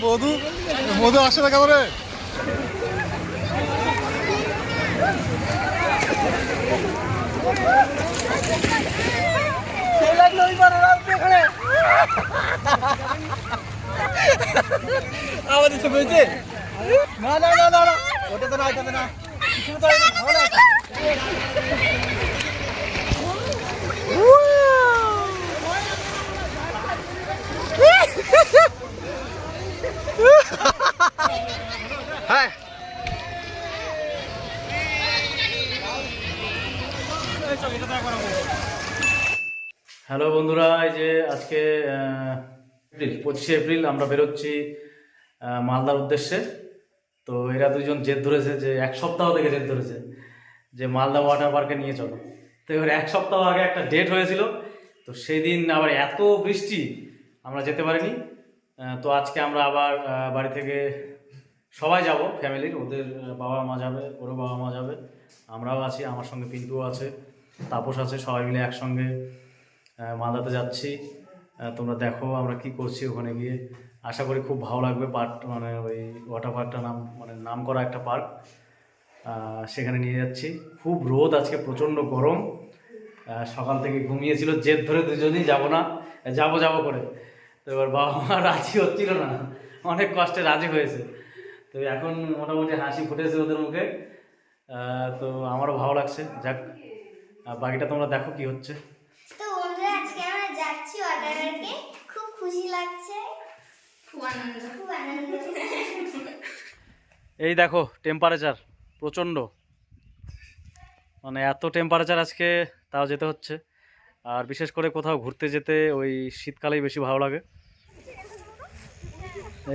মধু মধু আসে না কেমন আমাদের তো বলছে না না না না ওটা তো না এটা তো না কিছু তো ভালো না হ্যালো বন্ধুরা, এই যে আজকে 25শে এপ্রিল আমরা বেরোচ্ছি মালদার উদ্দেশ্যে। তো এরা দুজন জেদ ধরেছে যে এক সপ্তাহ থেকে জেদ ধরেছে যে মালদা ওয়াটার পার্কে নিয়ে চলো। তো এবার এক সপ্তাহ আগে একটা ডেট হয়েছিল, তো সেই দিন আবার এত বৃষ্টি আমরা যেতে পারিনি। তো আজকে আমরা আবার বাড়ি থেকে সবাই যাব, ফ্যামিলির, ওদের বাবা মা যাবে, ওরও বাবা মা যাবে, আমরাও আছি, আমার সঙ্গে পিন্টুও আছে, তাপস আছে, সবাই মিলে একসঙ্গে মালদাতে যাচ্ছি। তোমরা দেখো আমরা কি করছি ওখানে গিয়ে। আশা করি খুব ভালো লাগবে। পার্ক মানে ওই ওয়াটার পার্কটা নাম করা একটা পার্ক, সেখানে নিয়ে যাচ্ছি। খুব রোদ আজকে, প্রচণ্ড গরম। সকাল থেকে ঘুমিয়েছিল, জেদ ধরে দুজনেই যাবো না যাবো করে। তো এবার বাবা মা রাজি হচ্ছিল না, অনেক কষ্টে রাজি হয়েছে। তো এখন মোটামুটি হাসি ফুটেছে ওদের মুখে। তো আমারও ভালো লাগছে। যাক, বাকিটা তোমরা দেখো কি হচ্ছে। তো বন্ধুরা আজকে আমরা যাচ্ছি ওয়াটার পার্কে, খুব খুশি লাগছে, খুব আনন্দ। এই দেখো টেম্পারেচার প্রচণ্ড, মানে এত টেম্পারেচার আজকে, তাও যেতে হচ্ছে। আর বিশেষ করে কোথাও ঘুরতে যেতে ওই শীতকালেই বেশি ভালো লাগে।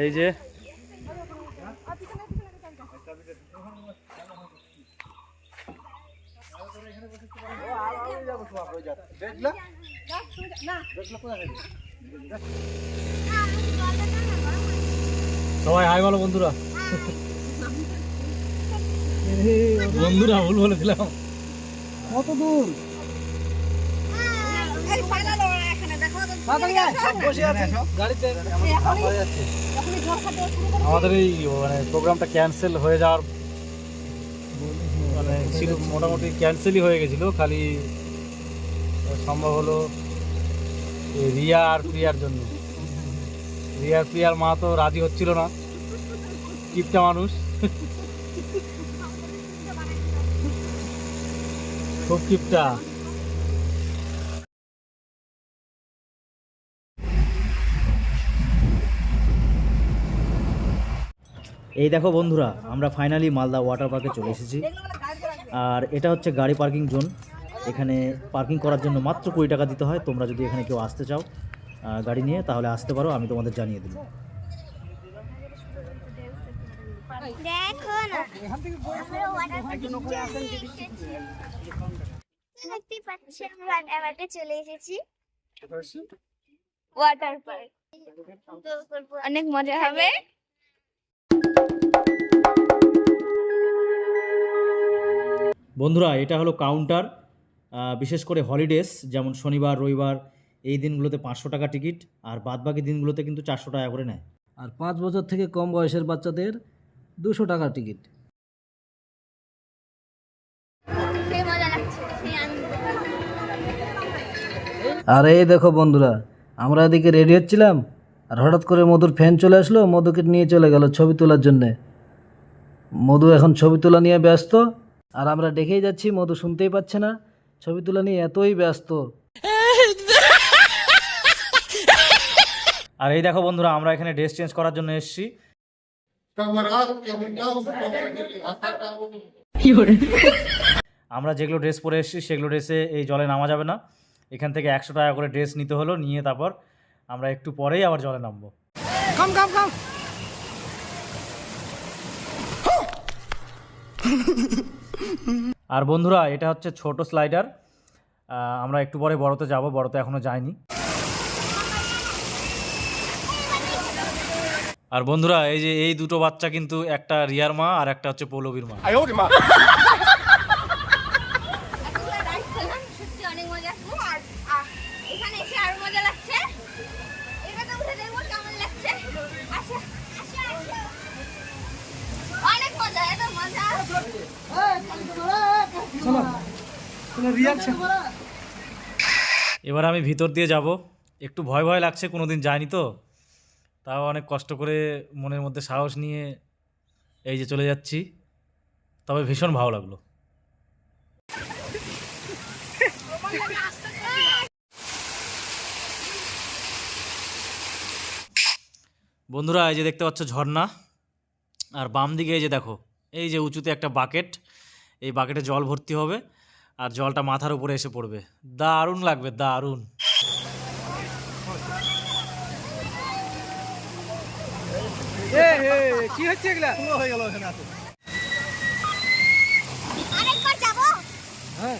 এই যে সবাই হাই বলো বন্ধুরা। বন্ধুরা ভুল বলেছিলাম। কত দূর আমাদের এই মানে প্রোগ্রামটা ক্যান্সেল হয়ে যাওয়ার মানে ছিল, মোটামুটি ক্যান্সেলই হয়ে গেছিলো। খালি সম্ভব হলো রিয়া আর প্রিয়ার জন্য। রিয়ার প্রিয়ার মা তো রাজি হচ্ছিল না, কিপটা মানুষ, খুব কিপটা। এই দেখো বন্ধুরা, আমরা ফাইনালি মালদা ওয়াটার পার্কে চলে এসেছি। আর এটা হচ্ছে গাড়ি পার্কিং জোন। এখানে পার্কিং করার জন্য মাত্র 20 টাকা দিতে হয়। তোমরা যদি এখানে কেউ আসতে চাও গাড়ি নিয়ে, তাহলে আসতে পারো, আমি তোমাদের জানিয়ে দিলাম। দেখো না, আমরা ওয়াটার পার্কে দেখতে পাচ্ছি, আমরা ওয়াটার পার্কে চলে এসেছি। ওয়াটার পার্ক অনেক মজা হবে। বন্ধুরা, এটা হলো কাউন্টার। বিশেষ করে হলিডেজ যেমন শনিবার রবিবার এই দিনগুলোতে 500 টাকা টিকিট, আর বাদবাকি দিনগুলোতে কিন্তু 400 টাকা করে নেয়। আর 5 বছর থেকে কম বয়সের বাচ্চাদের 200 টাকা টিকিট। আর এই দেখো বন্ধুরা, আমরা এদিকে রেডি হচ্ছিলাম, আর হঠাৎ করে মধুর ফ্যান চলে আসলো, মধুকে নিয়ে চলে গেল ছবি তোলার জন্যে। মধু এখন ছবি তোলা নিয়ে ব্যস্ত, আর আমরা দেখেই যাচ্ছি মধু শুনতেই পাচ্ছে না, ছবি তোলা নিয়ে এতই ব্যস্ত। আর এই দেখো বন্ধুরা, আমরা এখানে ড্রেস চেঞ্জ করার জন্য এসেছি। আমরা যেগুলো ড্রেস পরে এসেছি সেগুলো ড্রেসে এই জলে নামা যাবে না। এখান থেকে 100 টাকা করে ড্রেস নিতে হলো, নিয়ে তারপর আমরা একটু পরেই আবার জলে নামবো। আর বন্ধুরা, এটা হচ্ছে ছোট স্লাইডার। আমরা একটু পরে বড়তে যাব, বড়তে এখনো যাইনি। আর বন্ধুরা, এই যে এই দুটো বাচ্চা কিন্তু একটা রিয়ার মা আর একটা হচ্ছে পৌলবীর মা। অনেক মজা আসবে আর এখানে এসে আরো মজা লাগছে। এটা তো উঠে দেখবো কেমন লাগছে। আসো আসো আসো, অনেক মজা, এত মজা। এবার আমি ভিতর দিয়ে যাব। একটু ভয় ভয় লাগছে, কোনো দিন যাইনি তো, তাও অনেক কষ্ট করে মনের মধ্যে সাহস নিয়ে এই যে চলে যাচ্ছি। তবে ভীষণ ভালো লাগলো। বন্ধুরা, এই যে দেখতে পাচ্ছ ঝর্ণা, আর বাম দিকে এই যে দেখো, এই যে উঁচুতে একটা বাকেট, এই বাকেটে জল ভর্তি হবে আর জলটা মাথার উপরে এসে পড়বে। দারুণ লাগবে, দারুণ। কি হচ্ছে এগুলা? হয়ে গেল এখানে আছে। আরেকবার যাবো। হ্যাঁ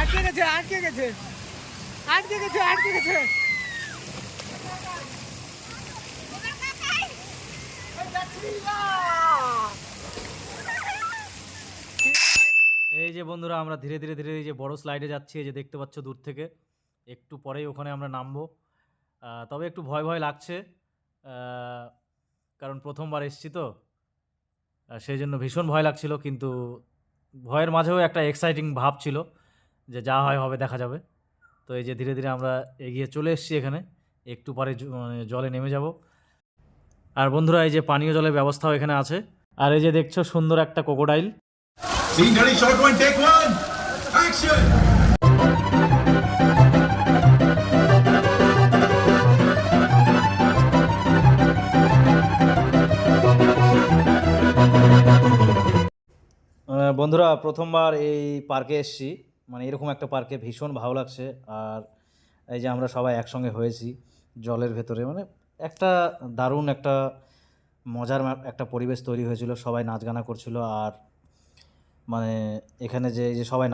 আটকে গেছে আটকে গেছে আটকে গেছে আটকে গেছে। এই যে বন্ধুরা, আমরা ধীরে ধীরে ধীরে এই যে বড় স্লাইডে যাচ্ছি, এই যে দেখতে পাচ্ছ দূর থেকে। একটু পরেই ওখানে আমরা নামবো। তবে একটু ভয় ভয় লাগছে, কারণ প্রথমবার এসেছি তো, সেই জন্য ভীষণ ভয় লাগছিল। কিন্তু ভয়ের মাঝেও একটা এক্সাইটিং ভাব ছিল যে যা হয় হবে, দেখা যাবে। তো এই যে ধীরে ধীরে আমরা এগিয়ে চলে এসেছি এখানে। একটু পরে মানে জলে নেমে যাব। আর বন্ধুরা, এই যে পানীয় জলের ব্যবস্থাও এখানে আছে। আর এই যে দেখছো সুন্দর একটা crocodile. Scene ready, shot one, take one. Action! বন্ধুরা, প্রথমবার এই পার্কে এসেছি, মানে এরকম একটা পার্কে ভীষণ ভালো লাগছে। আর এই যে আমরা সবাই একসঙ্গে হয়েছি জলের ভেতরে, মানে একটা দারুণ একটা মজার একটা পরিবেশ তৈরি হয়েছিল। সবাই নাচ গানা করছিল। আর মানে এখানে যে এই যে সবাই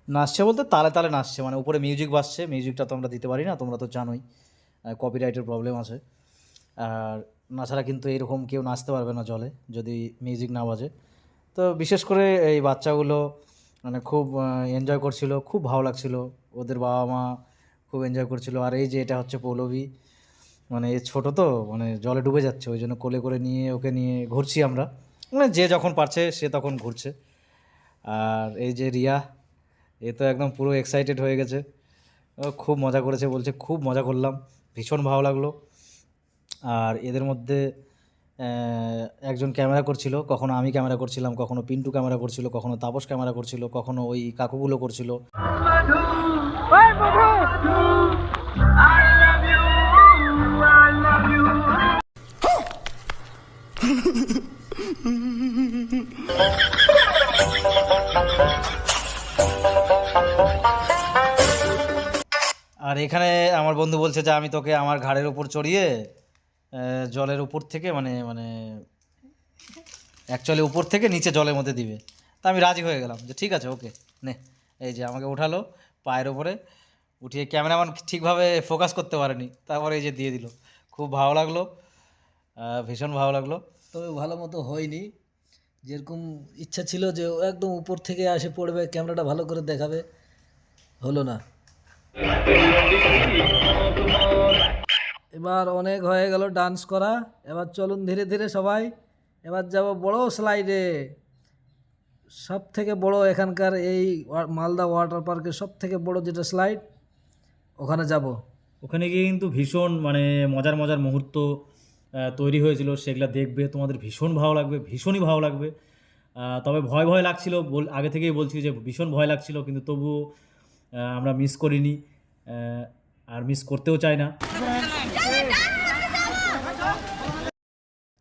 নাচছে বলতে তালে তালে নাচছে, মানে উপরে মিউজিক বাজছে। মিউজিকটা তো আমরা দিতে পারি না, তোমরা তো জানোই কপিরাইটের প্রবলেম আছে। আর নাছাড়া কিন্তু এরকম কেউ নাচতে পারবে না জলে যদি মিউজিক না বাজে। তো বিশেষ করে এই বাচ্চাগুলো মানে খুব এনজয় করছিল, খুব ভালো লাগছিল। ওদের বাবা মা খুব এনজয় করছিল। আর এই যে এটা হচ্ছে পৌলবী, মানে এ ছোটো তো, মানে জলে ডুবে যাচ্ছে, ওই জন্য কোলে করে নিয়ে ওকে নিয়ে ঘুরছি আমরা। মানে যে যখন পারছে সে তখন ঘুরছে। আর এই যে রিয়া, এ তো একদম পুরো এক্সাইটেড হয়ে গেছে। ও খুব মজা করেছে, বলছে খুব মজা করলাম, ভীষণ ভালো লাগলো। আর এদের মধ্যে একজন ক্যামেরা করছিল, কখনো আমি ক্যামেরা করছিলাম, কখনো পিন্টু ক্যামেরা করছিল, কখনো তাপস ক্যামেরা করছিল, কখনো ওই কাকুগুলো করছিল। আর এখানে আমার বন্ধু বলছে যে আমি তোকে আমার ঘাড়ের উপর চড়িয়ে জলের উপর থেকে মানে মানে অ্যাকচুয়ালি উপর থেকে নিচে জলের মধ্যে দিবে। তা আমি রাজি হয়ে গেলাম যে ঠিক আছে, ওকে নে। এই যে আমাকে উঠালো পায়ের ওপরে, উঠিয়ে ক্যামেরাম্যান ঠিকভাবে ফোকাস করতে পারেনি, তারপরে এই যে দিয়ে দিল। খুব ভালো লাগলো, ভীষণ ভালো লাগলো। তবে ভালো মতো হয়নি। যেরকম ইচ্ছা ছিল যে ও একদম উপর থেকে আসে পড়বে, ক্যামেরাটা ভালো করে দেখাবে, হলো না। এবার অনেক হয়ে গেল ডান্স করা। এবার চলুন ধীরে ধীরে সবাই, এবার যাব বড় স্লাইডে। সব থেকে বড় এখানকার এই মালদা ওয়াটার পার্কের সব থেকে বড় যেটা স্লাইড, ওখানে যাব। ওখানে গিয়ে কিন্তু ভীষণ মানে মজার মজার মুহূর্ত তৈরি হয়েছিল, সেগুলো দেখবে, তোমাদের ভীষণ ভালো লাগবে, ভীষণই ভালো লাগবে। তবে ভয় ভয় লাগছিল, আগে থেকেই বলছি যে ভীষণ ভয় লাগছিল, কিন্তু তবুও আমরা মিস করিনি, আর মিস করতেও চাই না।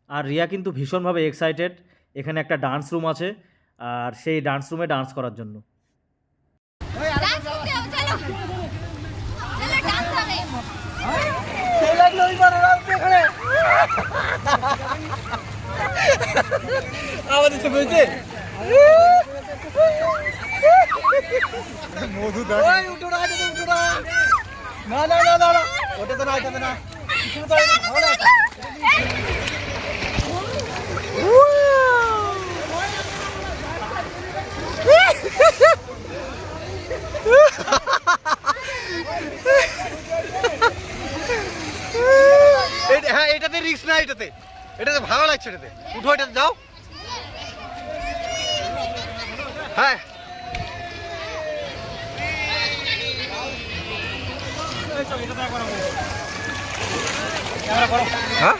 আর রিয়া কিন্তু ভীষণভাবে এক্সাইটেড। এখানে একটা ডান্স রুম আছে, আর সেই ডান্স রুমে ডান্স করার জন্য। মধু না না না না না, ওটাতে না, ওটাতে না। কিছু তো ভালো লাগছে। হ্যাঁ, এটাতে রিস্ক না, এটাতে ভালো লাগছে। এটাতে উঠো, এটাতে যাও। হ্যাঁ হ্যাঁ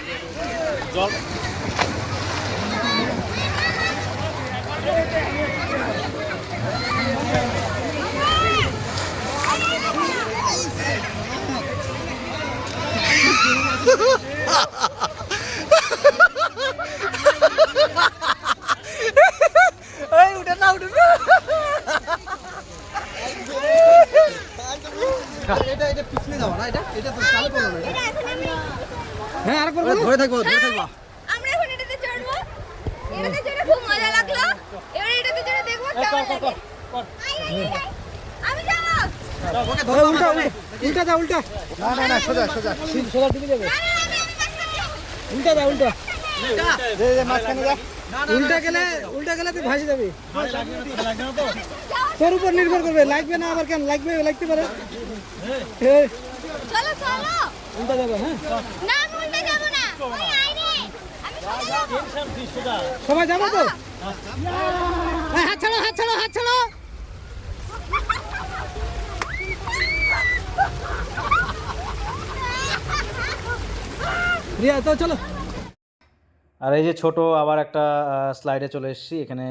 এটা পিছনে যাও না, এটা তো চালু করো না। এটা এখন আমি হ্যাঁ, আর করবো, ধরে থাকবো, ধরে থাকবো। আমরা এখন এটাতে চড়বো। এটাতে চড়ে খুব মজা লাগলো। এবার এটাতে চড়ে দেখবো কেমন লাগে। আমি যাবো। উল্টা উল্টা যা, উল্টা। না না না, সোজা সোজা সোজা দিকে যাবে। উল্টা যা, উল্টা মাঝখানে যা। উল্টা গেলে তুই ভাসে যাবি। তোর উপর নির্ভর করবে, লাগবে না আবার কেন লাগবে, লাগতে পারে। চলো চলো। উল্টা যাবে। হ্যাঁ, না আমি উল্টে যাবো না। ওই আইরে। আমি সোজা যাবো। সবাই যাবো তো। হাত ছাড়ো, হাত ছাড়ো, হাত ছাড়ো। রিয়া তো চলো। আর এই যে ছোট আবার একটা স্লাইডে চলে এসেছি। এখানে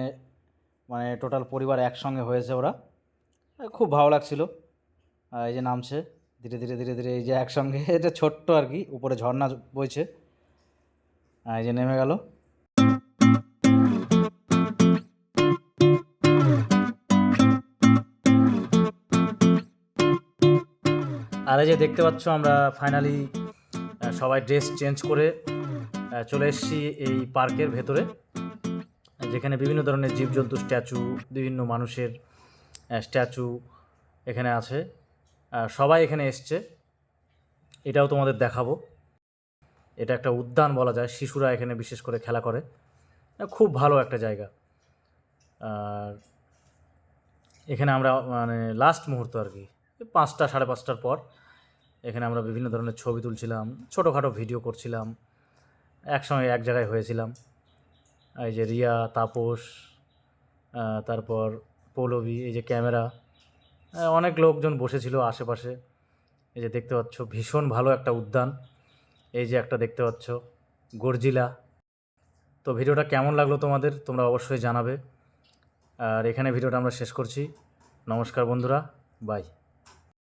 মানে টোটাল পরিবার একসঙ্গে হয়েছে ওরা। খুব ভালো লাগছিল। এই যে নামছে ধীরে ধীরে ধীরে ধীরে, এই যে একসঙ্গে। এটা ছোট্ট আর কি, উপরে ঝর্ণা বইছে। এই যে নেমে গেল। আর এই যে দেখতে পাচ্ছ আমরা ফাইনালি সবাই ড্রেস চেঞ্জ করে চলে এসেছি এই পার্কের ভেতরে, যেখানে বিভিন্ন ধরনের জীবজন্তু স্ট্যাচু, বিভিন্ন মানুষের স্ট্যাচু এখানে আছে। সবাই এখানে এসছে, এটাও তোমাদের দেখাবো। এটা একটা উদ্যান বলা যায়, শিশুরা এখানে বিশেষ করে খেলা করে। খুব ভালো একটা জায়গা। আর এখানে আমরা মানে লাস্ট মুহূর্ত আর কি 5টা 5:30টার পর এখানে আমরা বিভিন্ন ধরনের ছবি তুলছিলাম, ছোটোখাটো ভিডিও করছিলাম, একসঙ্গে এক জায়গায় হয়েছিলাম। এই যে রিয়া, তাপস, তারপর পৌলবী, এই যে ক্যামেরা, অনেক লোকজন বসেছিল আশেপাশে। এই যে দেখতে পাচ্ছ ভীষণ ভালো একটা উদ্যান। এই যে একটা দেখতে পাচ্ছ গর্জিলা। তো ভিডিওটা কেমন লাগলো তোমাদের, তোমরা অবশ্যই জানাবে। আর এখানে ভিডিওটা আমরা শেষ করছি। নমস্কার বন্ধুরা, বাই।